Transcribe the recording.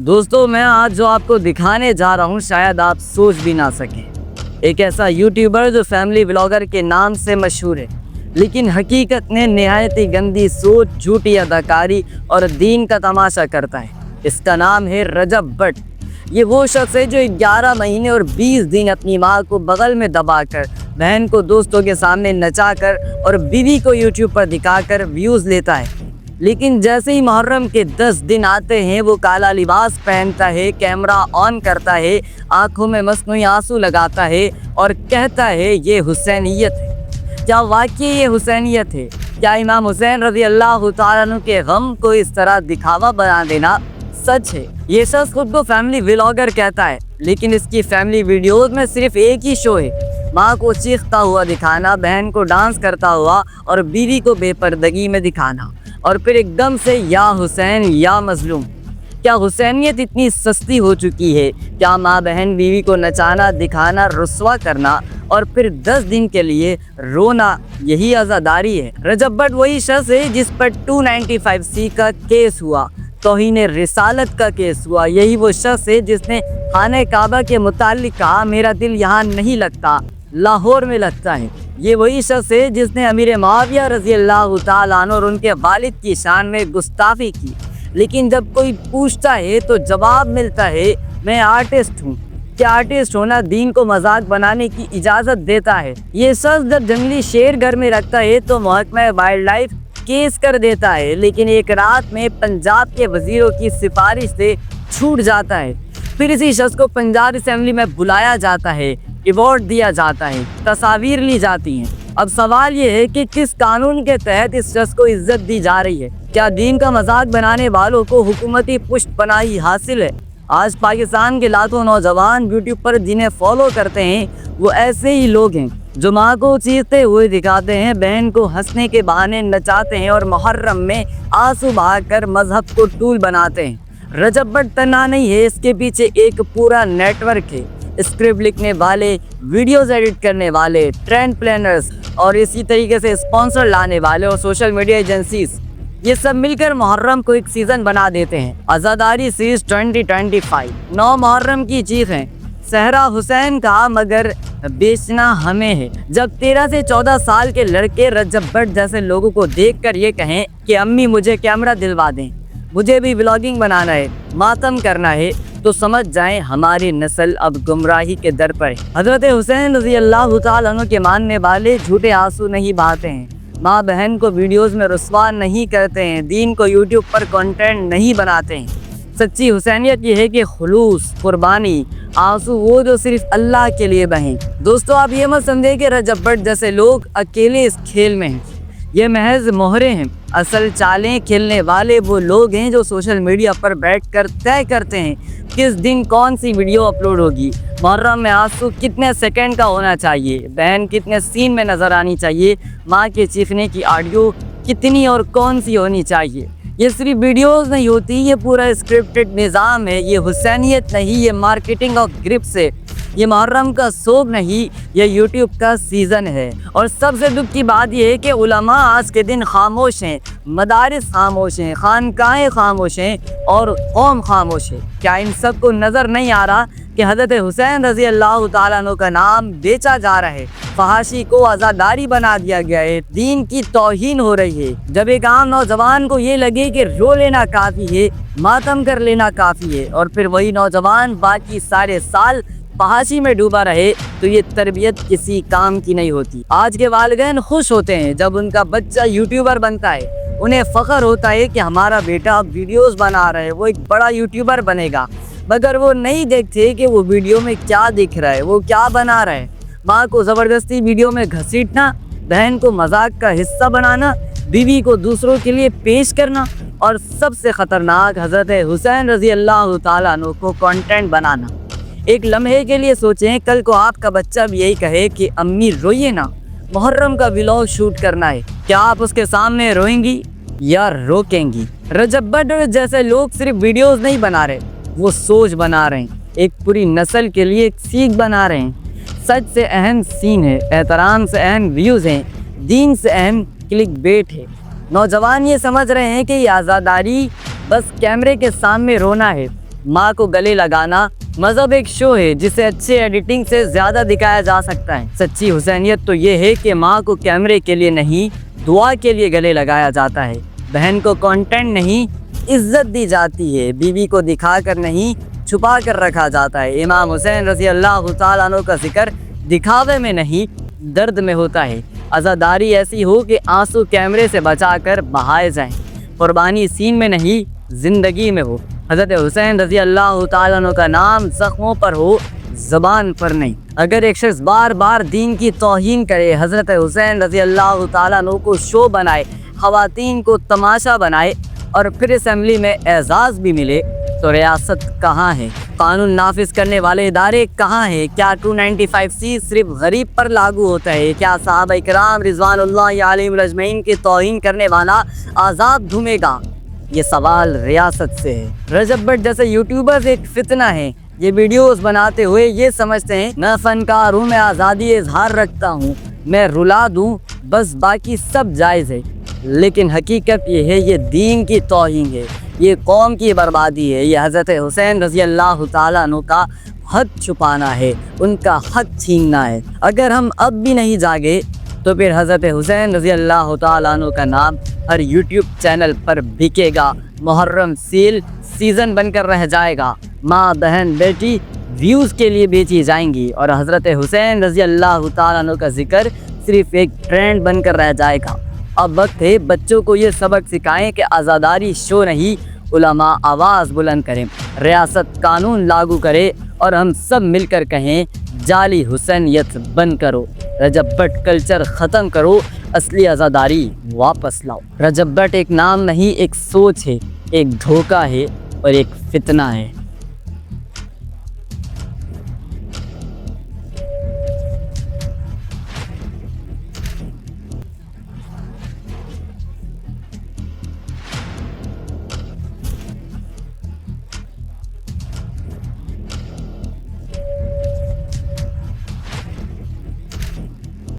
दोस्तों मैं आज जो आपको दिखाने जा रहा हूँ शायद आप सोच भी ना सकें। एक ऐसा यूट्यूबर जो फैमिली व्लॉगर के नाम से मशहूर है, लेकिन हकीकत में निहायत ही गंदी सोच, झूठी अदाकारी और दीन का तमाशा करता है। इसका नाम है रजब भट्ट। ये वो शख्स है जो 11 महीने और 20 दिन अपनी माँ को बगल में दबाकर, बहन को दोस्तों के सामने नचाकर और बीवी को यूट्यूब पर दिखाकर व्यूज़ लेता है। लेकिन जैसे ही मुहर्रम के 10 दिन आते हैं वो काला लिबास पहनता है, कैमरा ऑन करता है, आंखों में मसनूई आंसू लगाता है और कहता है ये हुसैनियत है। क्या वाकई ये हुसैनियत है? क्या इमाम हुसैन रज़ी अल्लाह तआला अन्हु के गम को इस तरह दिखावा बना देना सच है? ये शख्स खुद को फैमिली व्लॉगर कहता है, लेकिन इसकी फैमिली वीडियोज़ में सिर्फ एक ही शो है, माँ को चीखता हुआ दिखाना, बहन को डांस करता हुआ और बीवी को बेपर्दगी में दिखाना, और फिर एकदम से या हुसैन या मजलूम। क्या हुसैनियत इतनी सस्ती हो चुकी है? क्या माँ बहन बीवी को नचाना, दिखाना, रुस्वा करना और फिर 10 दिन के लिए रोना यही आज़ादारी है? रजब भट्ट वही शख्स है जिस पर 295C का केस हुआ, तौहीन रिसालत का केस हुआ। यही वो शख्स है जिसने खाने काबा के मुताल्लिक कहा मेरा दिल यहाँ नहीं लगता, लाहौर में लगता है। ये वही शख्स है जिसने अमीर मुआविया रज़ी अल्लाह तआला अन्हु और उनके वालिद की शान में गुस्ताखी की। लेकिन जब कोई पूछता है तो जवाब मिलता है मैं आर्टिस्ट हूँ। क्या आर्टिस्ट होना दीन को मजाक बनाने की इजाज़त देता है? ये शख्स जब जंगली शेर घर में रखता है तो महकमा वाइल्ड लाइफ केस कर देता है, लेकिन एक रात में पंजाब के वजीरों की सिफारिश से छूट जाता है। फिर इसी शख्स को पंजाब असेंबली में बुलाया जाता है, अवार्ड दिया जाता है, तस्वीर ली जाती हैं। अब सवाल ये है कि किस कानून के तहत इस शख्स को इज्जत दी जा रही है? क्या दीन का मजाक बनाने वालों को हुकूमती पुष्टपनाही हासिल है? आज पाकिस्तान के लाखों नौजवान यूट्यूब पर जिन्हें फॉलो करते हैं वो ऐसे ही लोग हैं जो माँ को चीखते हुए दिखाते हैं, बहन को हंसने के बहाने नचाते हैं और मुहर्रम में आंसू बहाकर मजहब को टूल बनाते हैं। रजब भट्ट तन्हा नहीं है, इसके पीछे एक पूरा नेटवर्क है। स्क्रिप्ट लिखने वाले, वीडियोस एडिट करने वाले, ट्रेंड प्लानर्स और इसी तरीके से स्पॉन्सर लाने वाले और सोशल मीडिया एजेंसीज, ये सब मिलकर मुहर्रम को एक सीज़न बना देते हैं। आज़ादारी सीरीज 2025 9 मुहर्रम की चीख है। सहरा हुसैन कहा मगर बेचना हमें है। जब 13 से 14 साल के लड़के रजब भट्ट जैसे लोगों को देखकर ये कहें कि अम्मी मुझे कैमरा दिलवा दें, मुझे भी व्लॉगिंग बनाना है, मातम करना है, तो समझ जाएं हमारी नस्ल अब गुमराही के दर पर है। हज़रत हुसैन रज़ी अल्लाह तआला अन्हु के मानने वाले झूठे आंसू नहीं बहाते हैं, माँ बहन को वीडियोस में रुस्वा नहीं करते हैं, दीन को यूट्यूब पर कंटेंट नहीं बनाते हैं। सच्ची हुसैनियत ये है कि खुलूस, कुर्बानी, आंसू वो जो सिर्फ अल्लाह के लिए बहें। दोस्तों आप ये मत समझें कि रजब भट्ट जैसे लोग अकेले इस खेल में हैं, ये महज मोहरे हैं। असल चालें खेलने वाले वो लोग हैं जो सोशल मीडिया पर बैठकर तय करते हैं किस दिन कौन सी वीडियो अपलोड होगी, मुहर्रम में आंसू कितने सेकंड का होना चाहिए, बहन कितने सीन में नज़र आनी चाहिए, माँ के चीखने की ऑडियो कितनी और कौन सी होनी चाहिए। ये सिर्फ वीडियोस नहीं होती, ये पूरा स्क्रिप्टेड निज़ाम है। ये हुसैनियत नहीं, ये मार्केटिंग ऑफ ग्रिप्स है। ये मुहर्रम का सोग नहीं, ये यूट्यूब का सीज़न है। और सबसे दुख की बात यह है कि उलमा आज के दिन खामोश हैं, मदारिस खामोश हैं, खानकाएँ खामोश हैं और कौम खामोश है। क्या इन सब को नज़र नहीं आ रहा कि हज़रत हुसैन रज़ी अल्लाह तआला अन्हु का नाम बेचा जा रहा है, फहाशी को आज़ादारी बना दिया गया है, दीन की तौहीन हो रही है? जब एक आम नौजवान को ये लगे कि रो लेना काफ़ी है, मातम कर लेना काफ़ी है, और फिर वही नौजवान बाकी सारे साल फहाशी में डूबा रहे, तो ये तरबियत किसी काम की नहीं होती। आज के वालिदैन खुश होते हैं जब उनका बच्चा यूट्यूबर बनता है, उन्हें फ़ख्र होता है कि हमारा बेटा अब वीडियोस बना रहा है, वो एक बड़ा यूट्यूबर बनेगा, मगर वो नहीं देखते कि वो वीडियो में क्या दिख रहा है, वो क्या बना रहा है। माँ को ज़बरदस्ती वीडियो में घसीटना, बहन को मजाक का हिस्सा बनाना, बीवी को दूसरों के लिए पेश करना, और सबसे ख़तरनाक हज़रत हुसैन रज़ी अल्लाह तआला अन्हु को कंटेंट बनाना। एक लम्हे के लिए सोचें, कल को आपका बच्चा भी यही कहे कि अम्मी रोइए ना, मुहर्रम का व्लॉग शूट करना है, क्या आप उसके सामने रोएंगी या रोकेंगी? रजब भट्ट जैसे लोग सिर्फ वीडियोस नहीं बना रहे, वो सोच बना रहे हैं, एक पूरी नस्ल के लिए एक सीख बना रहे हैं। सच से अहम सीन है, एहतराम से अहम व्यूज़ हैं, दीन से अहम क्लिक बेट है। नौजवान ये समझ रहे हैं कि ये आज़ादारी बस कैमरे के सामने रोना है, माँ को गले लगाना। मजहब एक शो है जिसे अच्छे एडिटिंग से ज़्यादा दिखाया जा सकता है। सच्ची हुसैनियत तो ये है कि माँ को कैमरे के लिए नहीं, दुआ के लिए गले लगाया जाता है। बहन को कंटेंट नहीं, इज्जत दी जाती है। बीवी को दिखाकर नहीं, छुपा कर रखा जाता है। इमाम हुसैन रज़ी अल्लाह तआला अन्हु का जिक्र दिखावे में नहीं, दर्द में होता है। अज़ादारी ऐसी हो कि आंसू कैमरे से बचाकर बहाए जाएं। कुर्बानी सीन में नहीं, ज़िंदगी में हो। हज़रत हुसैन रज़ी अल्लाह तआला अन्हु का नाम ज़ख्मों पर हो, ज़बान पर नहीं। अगर एक शख्स बार बार दीन की तौहीन करे, हज़रत हुसैन रज़ी अल्लाह तआला अन्हु को शो बनाए, ख़वातीन को तमाशा बनाए और फिर असेंबली में एजाज़ भी मिले, तो रियासत कहाँ है? कानून नाफिज करने वाले इदारे कहाँ हैं? क्या 295C सिर्फ गरीब पर लागू होता है? क्या सहाबा इकराम रिज़वानुल्लाहि अलैहिम अजमईन की तौहीन करने वाला आज़ाद घूमेगा? ये सवाल रियासत से है। रजब भट्ट जैसे यूट्यूबर्स एक फितना है। ये वीडियोस बनाते हुए ये समझते हैं मैं फ़नकार हूँ, मैं आज़ादी इजहार रखता हूँ, मैं रुला दूँ, बस बाकी सब जायज़ है। लेकिन हकीकत ये है, ये दीन की तौहीन है, ये कौम की बर्बादी है, ये हज़रत हुसैन रज़ी अल्लाह तआला अन्हु का हक छुपाना है, उनका हक छीनना है। अगर हम अब भी नहीं जागे तो फिर हज़रत हुसैन रज़ी अल्लाह तआला अन्हु का नाम हर यूट्यूब चैनल पर बिकेगा। मुहर्रम सील सीज़न बनकर रह जाएगा। माँ, बहन, बेटी व्यूज़ के लिए बेची जाएंगी और हज़रत हुसैन रज़ी अल्लाह तआला अन्हु का जिक्र सिर्फ एक ट्रेंड बनकर रह जाएगा। अब वक्त है बच्चों को ये सबक सिखाएं कि आज़ादारी शो नहीं, उलमा आवाज़ बुलंद करें, रियासत कानून लागू करे और हम सब मिलकर कहें जाली हुसैनियत बंद करो, रजब भट्ट कल्चर ख़त्म करो, असली आज़ादारी वापस लाओ। रजब भट्ट एक नाम नहीं, एक सोच है, एक धोखा है और एक फितना है।